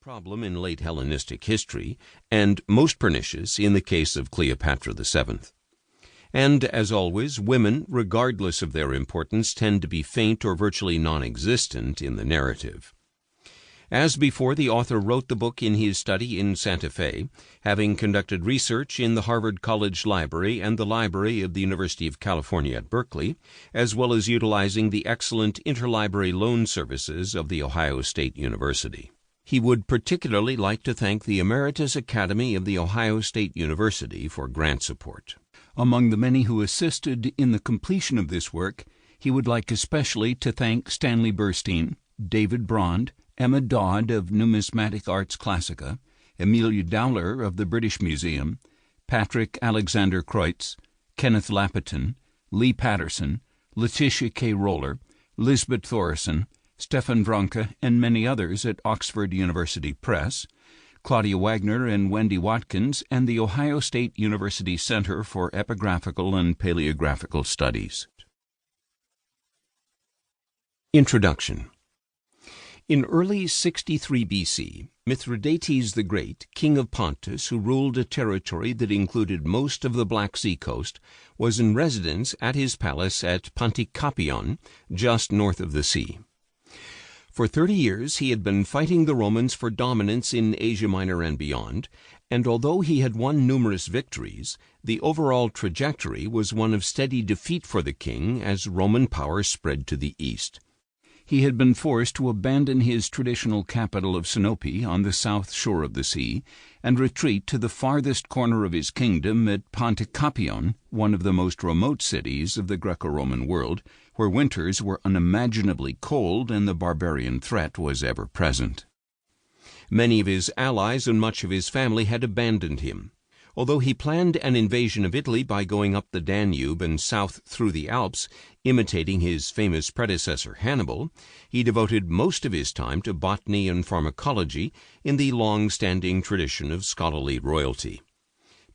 problem in late Hellenistic history, and most pernicious in the case of Cleopatra VII. And, as always, women, regardless of their importance, tend to be faint or virtually non-existent in the narrative. As before, the author wrote the book in his study in Santa Fe, having conducted research in the Harvard College Library and the Library of the University of California at Berkeley, as well as utilizing the excellent interlibrary loan services of the Ohio State University. He would particularly like to thank the Emeritus Academy of the Ohio State University for grant support. Among the many who assisted in the completion of this work, he would like especially to thank Stanley Burstein, David Brond, Emma Dodd of Numismatic Arts Classica, Amelia Dowler of the British Museum, Patrick Alexander Kreutz, Kenneth Lappeton, Lee Patterson, Letitia K. Roller, Lisbeth Thoresen, Stefan Vranke, and many others at Oxford University Press, Claudia Wagner and Wendy Watkins, and the Ohio State University Center for Epigraphical and Paleographical Studies. Introduction. In early 63 BC, Mithridates the Great, king of Pontus, who ruled a territory that included most of the Black Sea coast, was in residence at his palace at Pantikapion, just north of the sea. For 30 years he had been fighting the Romans for dominance in Asia Minor and beyond, and although he had won numerous victories, the overall trajectory was one of steady defeat for the king as Roman power spread to the east. He had been forced to abandon his traditional capital of Sinope on the south shore of the sea and retreat to the farthest corner of his kingdom at Pantikapion, one of the most remote cities of the Greco-Roman world, where winters were unimaginably cold and the barbarian threat was ever present. Many of his allies and much of his family had abandoned him. Although he planned an invasion of Italy by going up the Danube and south through the Alps, imitating his famous predecessor Hannibal, he devoted most of his time to botany and pharmacology in the long-standing tradition of scholarly royalty.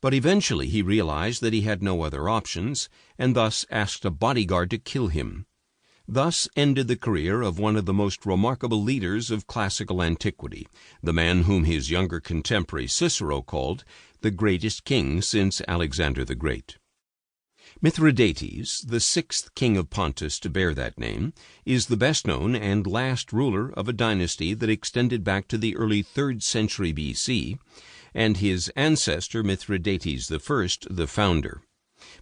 But eventually he realized that he had no other options, and thus asked a bodyguard to kill him. Thus ended the career of one of the most remarkable leaders of classical antiquity, the man whom his younger contemporary Cicero called the greatest king since Alexander the Great. Mithridates, the sixth king of Pontus to bear that name, is the best known and last ruler of a dynasty that extended back to the early 3rd century BC, and his ancestor Mithridates I, the founder.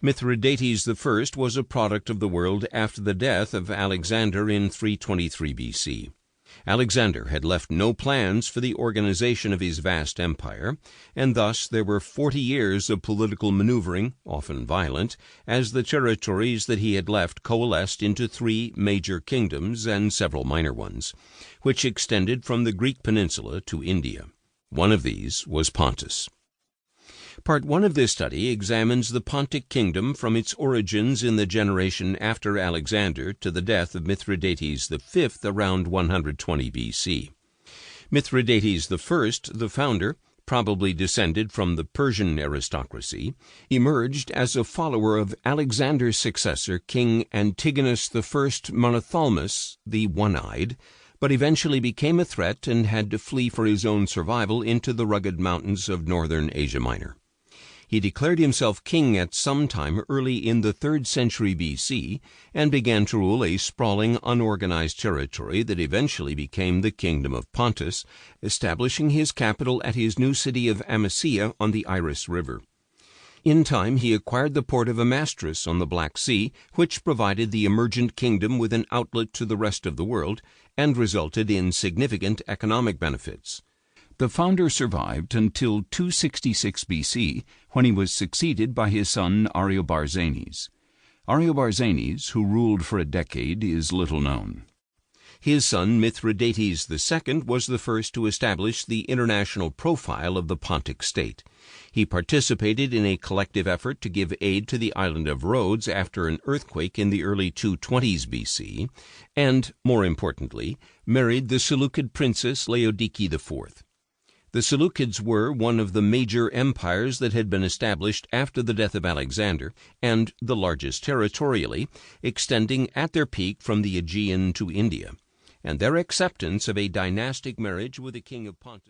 Mithridates I was a product of the world after the death of Alexander in 323 BC. Alexander had left no plans for the organization of his vast empire, and thus there were 40 years of political maneuvering, often violent, as the territories that he had left coalesced into 3 major kingdoms and several minor ones, which extended from the Greek peninsula to India. One of these was Pontus. Part 1 of this study examines the Pontic kingdom from its origins in the generation after Alexander to the death of Mithridates V around 120 BC. Mithridates I, the founder, probably descended from the Persian aristocracy, emerged as a follower of Alexander's successor, King Antigonus I Monothalmus, the One-Eyed, but eventually became a threat and had to flee for his own survival into the rugged mountains of northern Asia Minor. He declared himself king at some time early in the 3rd century BC and began to rule a sprawling, unorganized territory that eventually became the Kingdom of Pontus, establishing his capital at his new city of Amasea on the Iris River. In time, he acquired the port of Amastris on the Black Sea, which provided the emergent kingdom with an outlet to the rest of the world and resulted in significant economic benefits. The founder survived until 266 BC, when he was succeeded by his son Ariobarzanes. Ariobarzanes, who ruled for a decade, is little known. His son Mithridates II was the first to establish the international profile of the Pontic state. He participated in a collective effort to give aid to the island of Rhodes after an earthquake in the early 220s BC, and, more importantly, married the Seleucid princess Laodike IV. The Seleucids were one of the major empires that had been established after the death of Alexander, and the largest territorially, extending at their peak from the Aegean to India, and their acceptance of a dynastic marriage with the king of Pontus